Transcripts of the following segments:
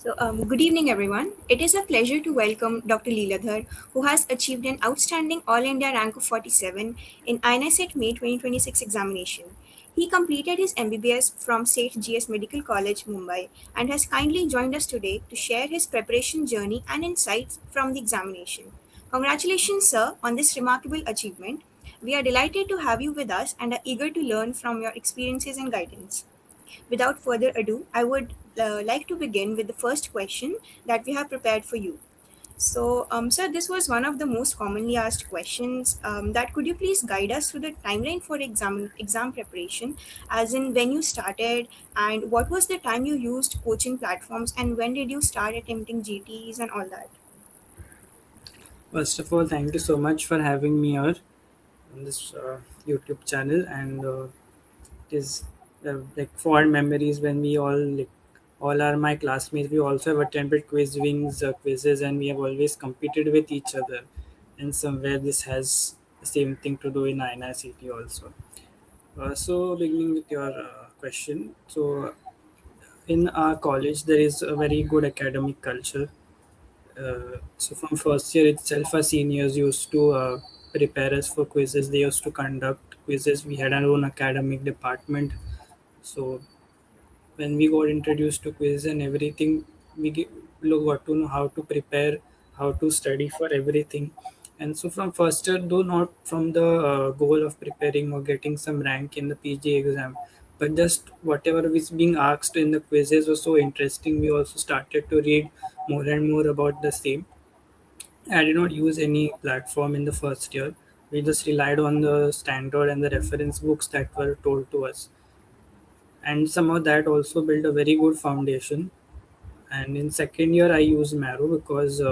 Good evening, everyone. It is a pleasure to welcome Dr. Leeladhar, who has achieved an outstanding All India rank of 47 in INICET May 2026 examination. He completed his MBBS from Seth GS Medical College, Mumbai, and has kindly joined us today to share his preparation journey and insights from the examination. Congratulations, sir, on this remarkable achievement. We are delighted to have you with us and are eager to learn from your experiences and guidance. Without further ado, I would like to begin with the first question that we have prepared for you. Sir, this was one of the most commonly asked questions. That could you please guide us through the timeline for exam preparation, as in when you started and what was the time you used coaching platforms and when did you start attempting GTs and all that? First of all, thank you so much for having me here on this YouTube channel, and it is like fond memories when we all are my classmates. We also have attended quizzes, and we have always competed with each other. And somewhere this has the same thing to do in INI-CET also. So beginning with your question, so in our college there is a very good academic culture. So from first year itself, our seniors used to prepare us for quizzes. They used to conduct quizzes. We had our own academic department. So when we got introduced to quiz and everything, got to know how to prepare, how to study for everything. And so from first year, though not from the goal of preparing or getting some rank in the PG exam, but just whatever was being asked in the quizzes was so interesting. We also started to read more and more about the same. I did not use any platform in the first year. We just relied on the standard and the reference books that were told to us. And somehow that also built a very good foundation. And in second year, I used Marrow because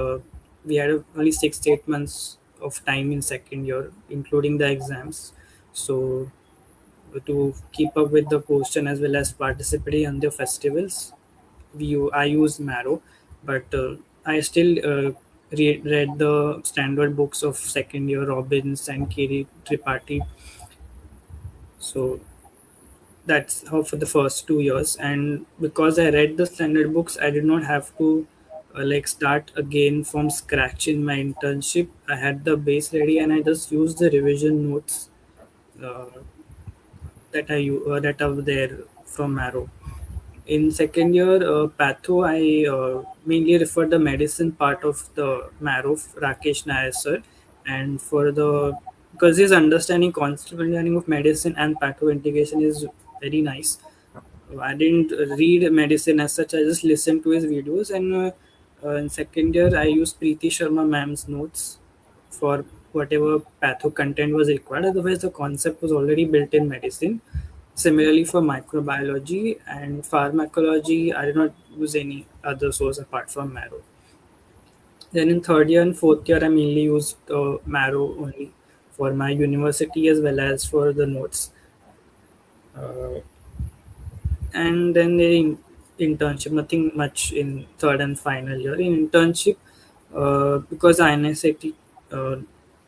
we had only 6 8 months of time in second year, including the exams. So to keep up with the question as well as participating on the festivals, I use Marrow, but I still read the standard books of second year, Robbins and Kiri Tripathi. So that's how for the first 2 years. And because I read the standard books, I did not have to start again from scratch in my internship. I had the base ready, and I just used the revision notes uh, that are there from Marrow. In second year, patho, I mainly refer the medicine part of the Marrow, Rakesh Nair sir, and for the because his concept understanding of medicine and patho integration is very nice. I didn't read medicine as such. I just listened to his videos, and in second year, I used Preeti Sharma ma'am's notes for whatever patho content was required. Otherwise, the concept was already built in medicine. Similarly, for microbiology and pharmacology, I did not use any other source apart from Marrow. Then in third year and fourth year, I mainly used Marrow only for my university as well as for the notes. Uh, and then internship, nothing much in third and final year. In internship, because INICET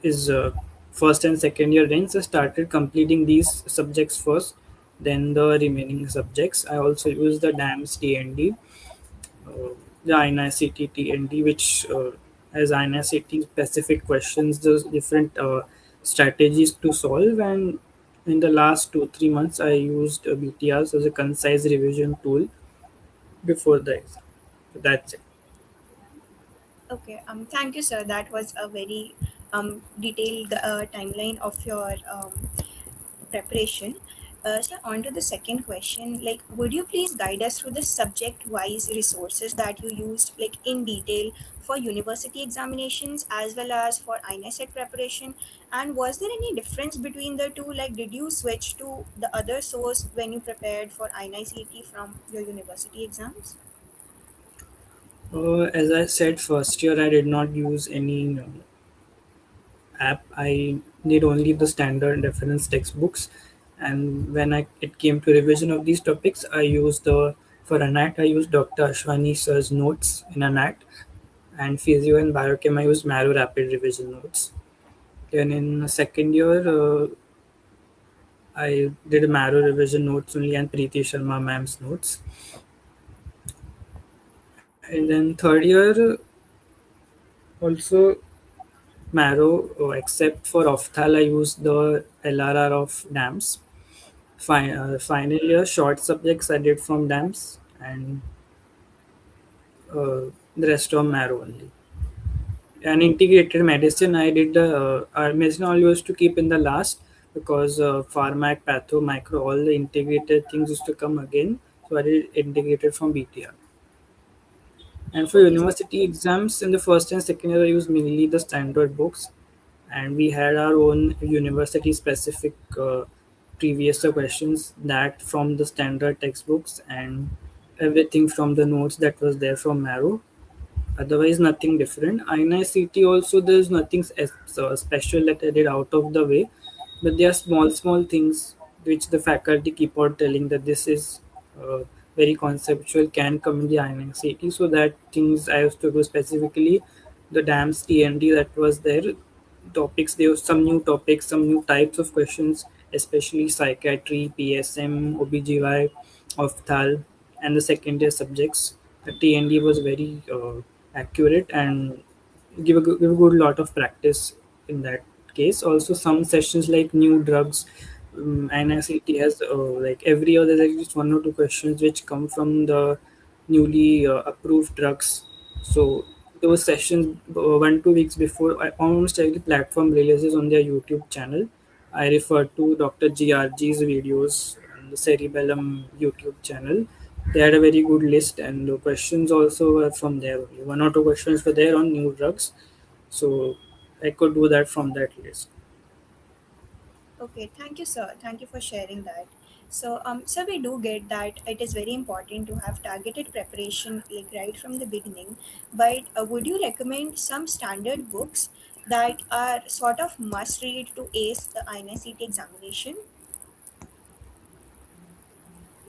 is first and second year range, I started completing these subjects first, then the remaining subjects. I also use the DAMS TND, the INICET TND, which has INICET specific questions, the different strategies to solve. And in the last 2 3 months, I used BTRs as a concise revision tool before the exam. So that's it. Okay, thank you, sir. That was a very detailed timeline of your preparation. So on to the second question, like would you please guide us through the subject wise resources that you used like in detail for university examinations as well as for INESET preparation, and was there any difference between the two, like did you switch to the other source when you prepared for INI-CET from your university exams? As I said, first year I did not use any app. I did only the standard reference textbooks, and when it came to revision of these topics, I used the for ANAT I used Dr. Ashwani sir's notes in ANAT, and physio and biochem I used Marrow rapid revision notes. Then in second year, I did Marrow revision notes only and Preeti Sharma ma'am's notes. And then third year also marrow, except for ophthal, I used the LRR of dams. Final year short subjects I did from dams, and the rest of marrow only. And integrated medicine, I did the medicine I used to keep in the last because pharmac, patho, micro, all the integrated things used to come again. So I did integrated from BTR. And for Okay, sir. university exams in the first and second year, I used mainly the standard books, and we had our own university specific previous year questions that from the standard textbooks and everything from the notes that was there from Marrow. Otherwise, nothing different. INI-CET also, there's nothing special that I did out of the way, but there are small, small things which the faculty keep on telling that this is uh, very conceptual, can come in the INI-CET. So that things I used to do specifically, the DAMS TND that was there, topics, there was some new topics, some new types of questions, especially psychiatry, PSM, OBGY, Ophthal, and the second year subjects. The TND was very accurate and give a good lot of practice in that case. Also, some sessions like new drugs, NICT has like every year there's at least one or two questions which come from the newly approved drugs. So those sessions 1 2 weeks before almost every platform releases on their YouTube channel. I refer to Dr. GRG's videos on the Cerebellum YouTube channel. They had a very good list, and the questions also were from there only. One or two questions were there on new drugs, so I could do that from that list. Okay, thank you, sir. Thank you for sharing that. So, so we do get that it is very important to have targeted preparation like right from the beginning. But would you recommend some standard books that are sort of must read to ace the INICET examination?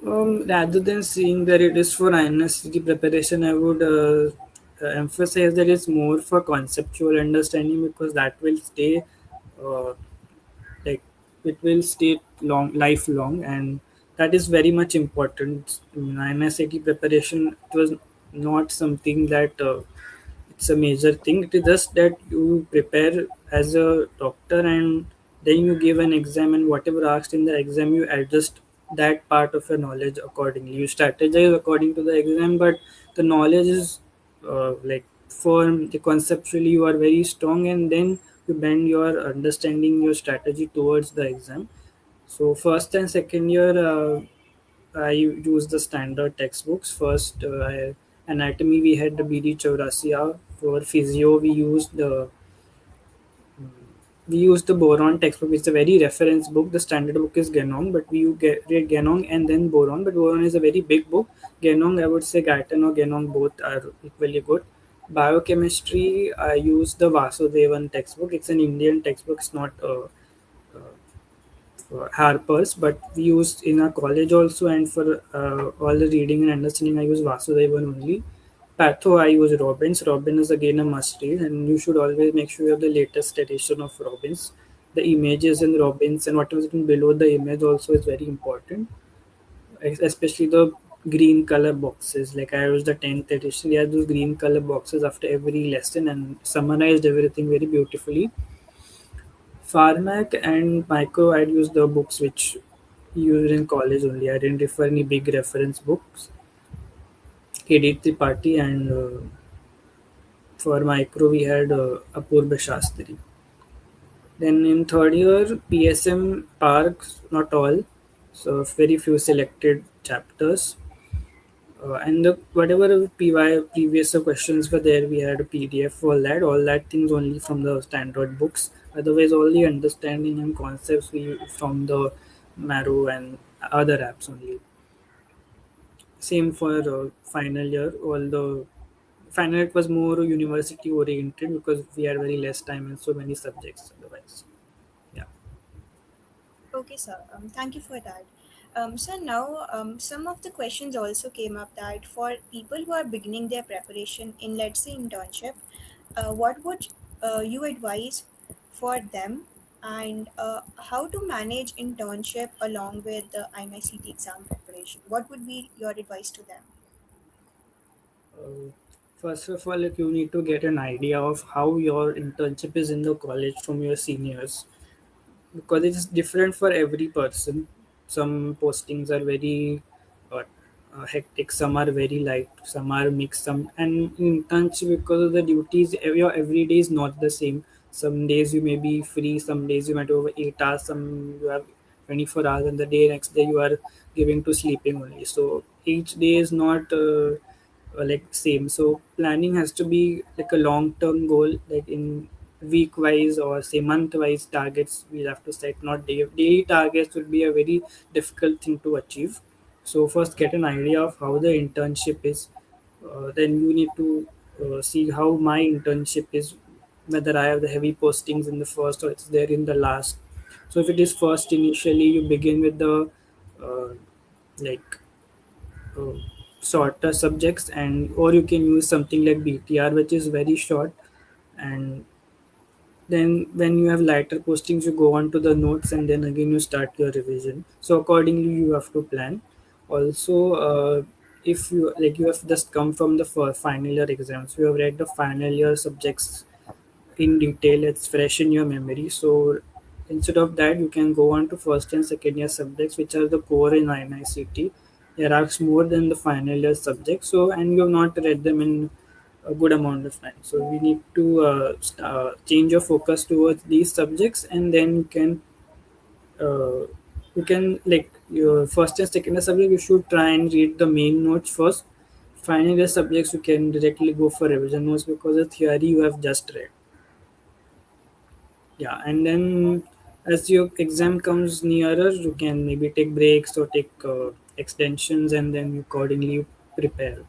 Rather than seeing that it is for INSCT preparation, I would emphasize that it's more for conceptual understanding because that will stay uh, like it will stay long lifelong, and that is very much important. In INSCT preparation, it was not something that it's a major thing. It is just that you prepare as a doctor and then you give an exam, and whatever asked in the exam, you adjust that part of your knowledge accordingly. You strategize according to the exam, but the knowledge is like firm. The conceptually, you are very strong, and then you bend your understanding, your strategy towards the exam. So first and second year, I used the standard textbooks. First, anatomy we had the BD Chaurasia. For physio, we used the boron textbook. It's a very reference book. The standard book is Genong, but we read Genong and then boron. But boron is a very big book. Genong, I would say Guyton or Genong both are equally good. Biochemistry, I used the Vasudevan textbook. It's an Indian textbook. It's not Harper's, but we used in our college also, and for all the reading and understanding, I use Vasudevan only. Patho, I use Robbins. Robin is again a must read, and you should always make sure you have the latest edition of Robbins. The images in Robbins and whatever is written below the image also is very important, especially the green color boxes. Like I use the 10th edition, they have those green color boxes after every lesson and summarized everything very beautifully. Pharmac and micro, I'd use the books which used in college only. I didn't refer any big reference books. KD Tripathi and for micro we had Apurva Shastri. Then in third year, PSM parks, not all, so very few selected chapters. And the whatever previous questions were there, we had a PDF for all that things only from the standard books. Otherwise, all the understanding and concepts we from the Marrow and other apps only. Same for final year, although final year was more university oriented because we had very less time and so many subjects otherwise. Yeah. Okay, sir. Thank you for that. So now, some of the questions also came up that for people who are beginning their preparation in, let's say, internship, what would you advise for them, and how to manage internship along with the INICET exam preparation? What would be your advice to them? Uh, First of all, like, you need to get an idea of how your internship is in the college from your seniors, because it is different for every person. Some postings are very uh, hectic, some are very light, some are mixed, some and in internship, because of the duties, your every day is not the same. Some days you may be free, some days you might over 8 hours, some you have 24 hours, and the day next day you are giving to sleeping only. So each day is not like same. So planning has to be like a long term goal, like in week wise or say month wise targets we'll have to set, not daily targets would be a very difficult thing to achieve. So first get an idea of how the internship is. Then you need to see how my internship is, whether I have the heavy postings in the first or it's there in the last. So if it is first, initially you begin with the uh, like uh, shorter subjects, and or you can use something like BTR, which is very short. And then when you have lighter postings, you go on to the notes, and then again you start your revision. So accordingly you have to plan. Also, if you like, you have just come from the final year exams, you have read the final year subjects in detail, it's fresh in your memory. So instead of that, you can go on to first and second year subjects, which are the core in INI-CET. There are more than the final year subjects. So, and you have not read them in a good amount of time. So we need to change your focus towards these subjects, and then uh, you can like your first and second year subject. You should try and read the main notes first. Final year subjects, you can directly go for revision notes, because the theory you have just read. Yeah, and then as your exam comes nearer, you can maybe take breaks or take extensions, and then accordingly prepare.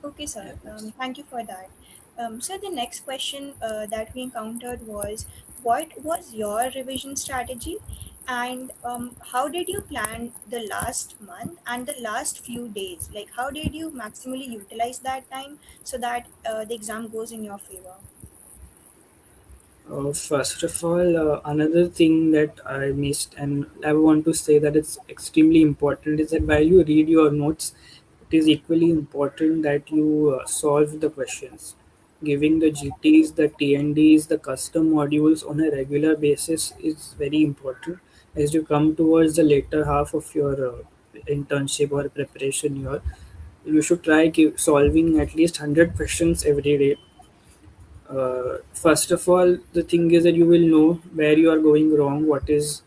Okay, Yeah, sir. Thank you for that. So the next question that we encountered was, what was your revision strategy, and how did you plan the last month and the last few days? Like, how did you maximally utilize that time so that the exam goes in your favor? first of all, another thing that I missed, and I want to say that it's extremely important, is that while you read your notes, it is equally important that you solve the questions. Giving the GTs, the TNDs, the custom modules on a regular basis is very important as you come towards the later half of your internship or preparation year. You should try solving at least 100 questions every day. First of all, the thing is that you will know where you are going wrong, what is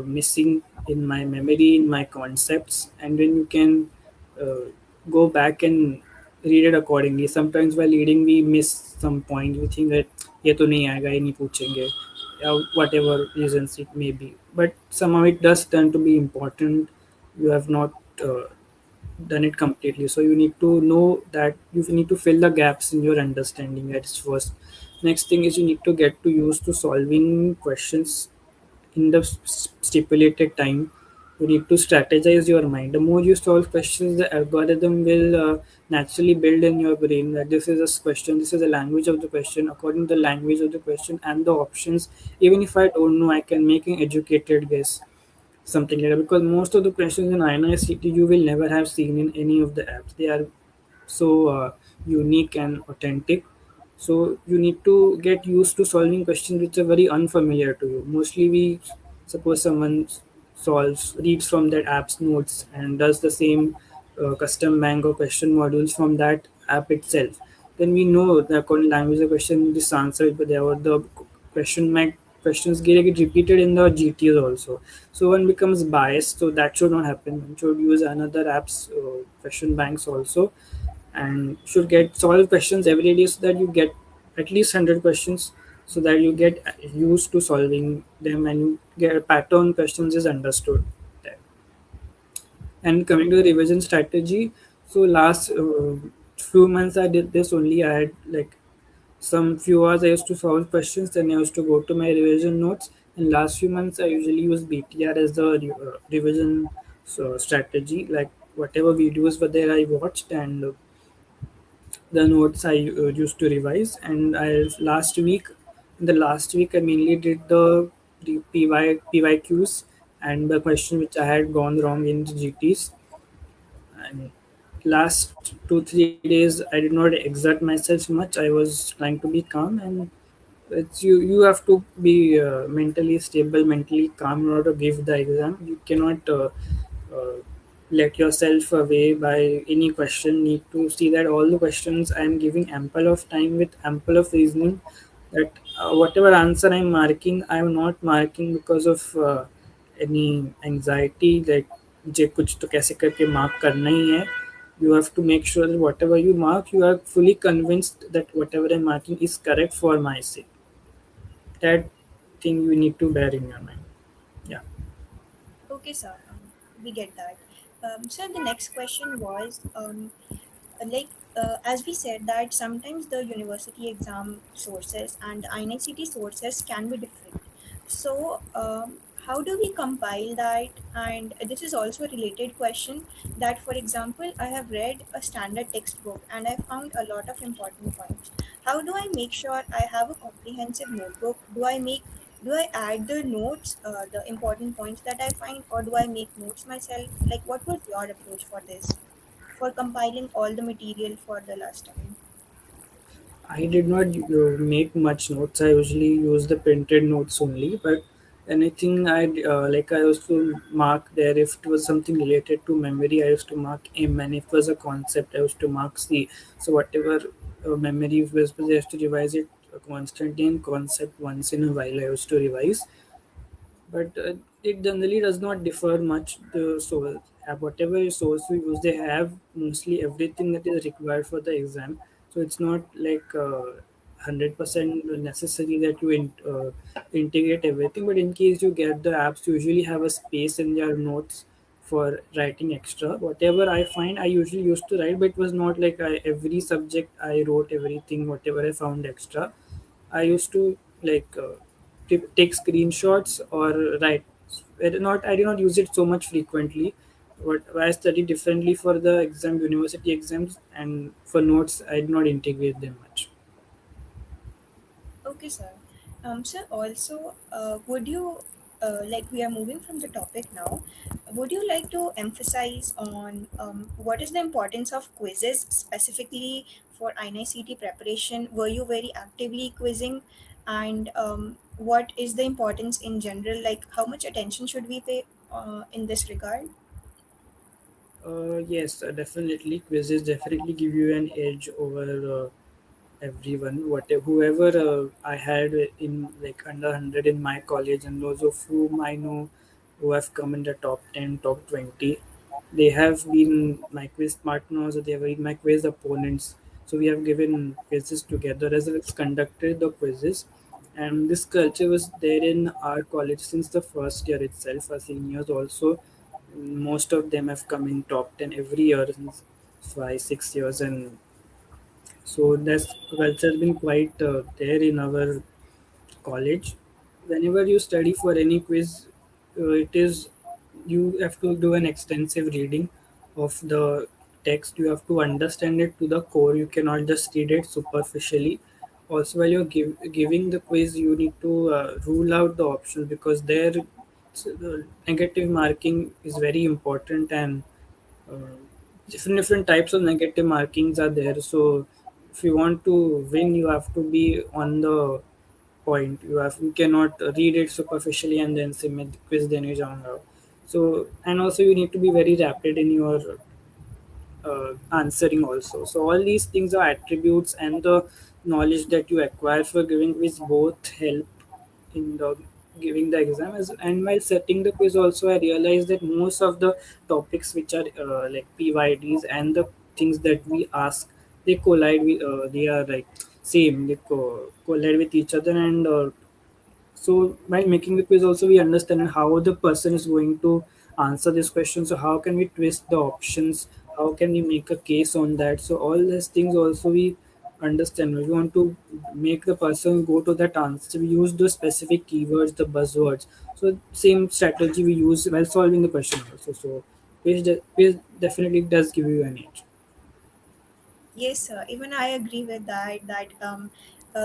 missing in my memory, in my concepts, and then you can uh, go back and read it accordingly. Sometimes while reading, we miss some point. We think that ये तो नहीं आएगा, ये नहीं पूछेंगे, whatever reasons it may be. But somehow it does turn to be important. You have not uh, done it completely. So you need to know that you need to fill the gaps in your understanding. That's first. Next thing is you need to get to use to solving questions in the stipulated time. You need to strategize your mind. The more you solve questions, the algorithm will naturally build in your brain that this is a question, this is the language of the question. According to the language of the question and the options, even if I don't know, I can make an educated guess, something like that. Because most of the questions in INI-CET you will never have seen in any of the apps. They are so unique and authentic. So you need to get used to solving questions which are very unfamiliar to you. Mostly we suppose someone reads from that app's notes and does the same custom bank or question modules from that app itself. Then we know the according language of the question, this answer, but there were the question bank questions get repeated in the GTs also. So one becomes biased. So that should not happen. One should use another app's question banks also, and should get solve questions every day so that you get at least 100 questions, so that you get used to solving them and you get a pattern questions is understood there. And coming to the revision strategy, so last few months I did this only. I had like some few hours I used to solve questions, then I used to go to my revision notes. And last few months I usually use BTR as the revision strategy. Like whatever videos were there, I watched, and the notes I used to revise. And in the last week, I mainly did the PYQs and the question which I had gone wrong in the GTs. last 2 3 days I did not exert myself much. I was trying to be calm, and it's you have to be mentally stable, mentally calm in order to give the exam. You cannot uh, let yourself away by any question. Need to see that all the questions I am giving ample of time with ample of reasoning, that whatever answer I'm marking, I'm not marking because of any anxiety, like मुझे कुछ तो कैसे करके mark करना ही है. You have to make sure that whatever you mark, you are fully convinced that whatever I'm marking is correct for my sake. That thing you need to bear in your mind. Yeah. Okay, sir. We get that. Sir, the next question was as we said that sometimes the university exam sources and INICET sources can be different. So, how do we compile that? And this is also a related question that, for example, I have read a standard textbook and I found a lot of important points. How do I make sure I have a comprehensive notebook? Do I add the notes, the important points that I find, or do I make notes myself? Like, what was your approach for this, for compiling all the material for the last time? I did not make much notes. I usually use the printed notes only. But anything I used to mark there. If it was something related to memory, I used to mark M, and if it was a concept, I used to mark C. So whatever memory was, I used to revise it constantly, and concept once in a while I used to revise. But it generally does not differ much. Whatever source we use, they have mostly everything that is required for the exam. So it's not like 100% necessary that you integrate everything. But in case you get the apps, usually have a space in their notes for writing extra. Whatever I find, I usually used to write, but it was not like every subject I wrote everything, whatever I found extra. I used to like take screenshots or write. I did not use it so much frequently, but I study differently for the exam, university exams, and for notes I did not integrate them much. Okay, sir. Sir, also, would you, like we are moving from the topic now, would you like to emphasize on what is the importance of quizzes specifically for INI-CET preparation? Were you very actively quizzing? And what is the importance in general? Like, how much attention should we pay in this regard? Yes, definitely. Quizzes definitely give you an edge over everyone. Whatever, whoever I had in like under 100 in my college, and those of whom I know who have come in the top 10, top 20, they have been my quiz partners, or they have been my quiz opponents. So we have given quizzes together as well as conducted the quizzes. And this culture was there in our college since the first year itself. Our seniors also, most of them have come in top 10 every year since 5 6 years. And so that's culture has been quite there in our college. Whenever you study for any quiz, it is you have to do an extensive reading of the text. You have to understand it to the core. You cannot just read it superficially. Also, while you're giving the quiz, you need to rule out the options, because there negative marking is very important. And uh, different types of negative markings are there. So if you want to win, you have to be on the point. You cannot read it superficially and then submit the quiz then you जाऊंगा. So, and also you need to be very rapid in your answering also. So all these things are attributes, and the knowledge that you acquire for giving quiz both help in the giving the exam. And while setting the quiz also, I realized that most of the topics which are like PYDs and the things that we ask, they collide with they are like same, they collide with each other. And so while making the quiz also, we understand how the person is going to answer this question. So how can we twist the options? How can we make a case on that? So all these things also we understand. We want to make the person go to that answer. We use the specific keywords, the buzzwords. So same strategy we use while solving the question also. So quiz definitely does give you an edge. Yes, even I agree with that. That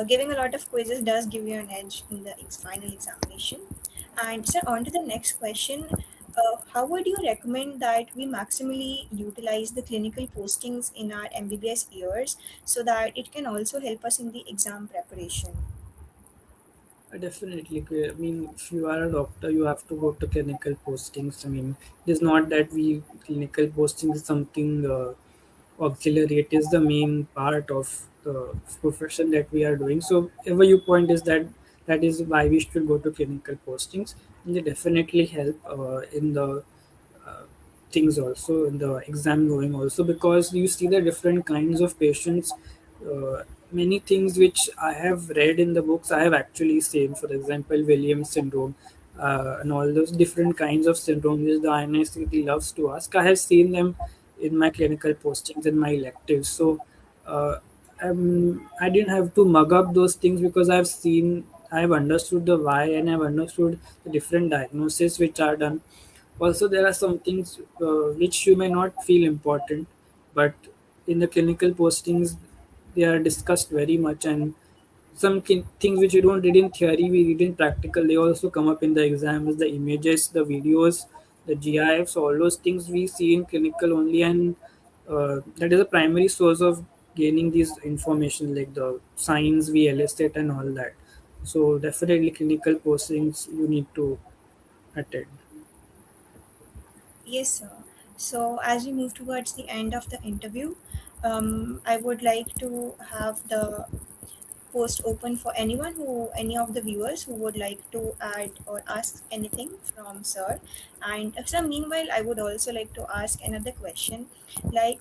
giving a lot of quizzes does give you an edge in the final examination. And so on to the next question. How would you recommend that we maximally utilize the clinical postings in our MBBS years so that it can also help us in the exam preparation? Definitely. I mean, if you are a doctor, you have to go to clinical postings. I mean, it is not that we clinical posting is something auxiliary. It is the main part of the profession that we are doing. So, ever you point is that that is why we should go to clinical postings, and they definitely help in the uh, things also in the exam going also, because you see the different kinds of patients. Many things which I have read in the books I have actually seen, for example Williams syndrome, and all those different kinds of syndromes which the INICET loves to ask. I have seen them in my clinical postings in my electives. So uh, I didn't have to mug up those things because I've understood the why, and I've understood the different diagnoses which are done. Also, there are some things which you may not feel important, but in the clinical postings, they are discussed very much, and some things which you don't read in theory, we read in practical. They also come up in the exams, the images, the videos, the GIFs, all those things we see in clinical only, and that is a primary source of gaining these information like the signs we elicit and all that. So definitely clinical postings you need to attend. Yes, sir. So, as we move towards the end of the interview, I would like to have the post open for any of the viewers who would like to add or ask anything from sir. And sir, meanwhile, I would also like to ask another question. Like,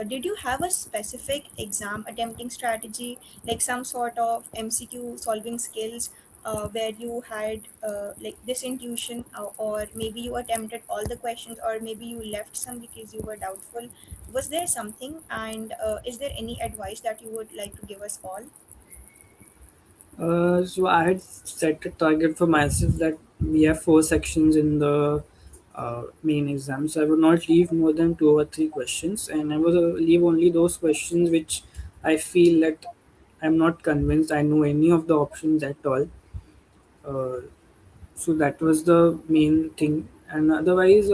did you have a specific exam attempting strategy, like some sort of MCQ solving skills, where you had like this intuition, or maybe you attempted all the questions, or maybe you left some because you were doubtful? Was there something, and is there any advice that you would like to give us all? So I had set a target for myself that we have four sections in the main exam. So I would not leave more than two or three questions, and I would leave only those questions which I feel that I'm not convinced I know any of the options at all. Uh, so that was the main thing, and otherwise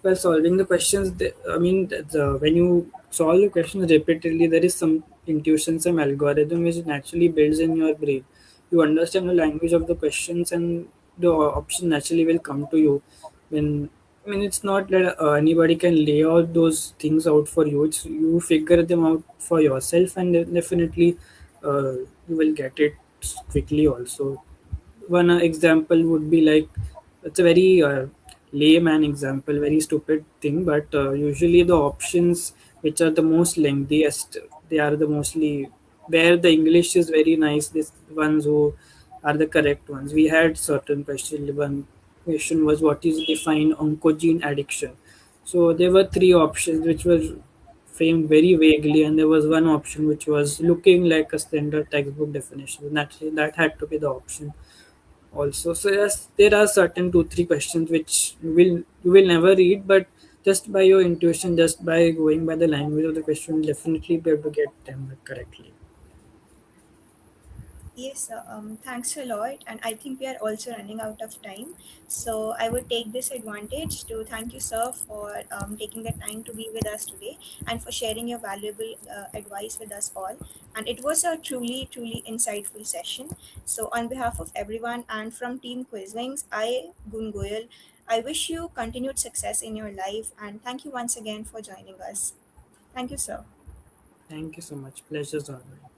while solving the questions I mean when you solve the questions repeatedly, there is some intuition, some algorithm which naturally builds in your brain. You understand the language of the questions, and the option naturally will come to you. When I mean, it's not that anybody can lay out those things out for you. It's you figure them out for yourself, and then definitely you will get it quickly also. One example would be like, it's a very layman example, very stupid thing, but usually the options which are the most lengthiest, they are the mostly where the English is very nice. These ones who are the correct ones. We had certain question. One question was what is defined oncogene addiction. So there were three options which were framed very vaguely, and there was one option which was looking like a standard textbook definition. Naturally, that had to be the option also. So yes, there are certain two three questions which you will never read, but just by your intuition, just by going by the language of the question, you'll definitely be able to get them correctly. Yes, thanks a lot. And I think we are also running out of time. So I would take this advantage to thank you, sir, for taking the time to be with us today and for sharing your valuable advice with us all. And it was a truly, truly insightful session. So, on behalf of everyone and from Team Quizwings, Gun Goyal, I wish you continued success in your life. And thank you once again for joining us. Thank you, sir. Thank you so much. Pleasure's all mine.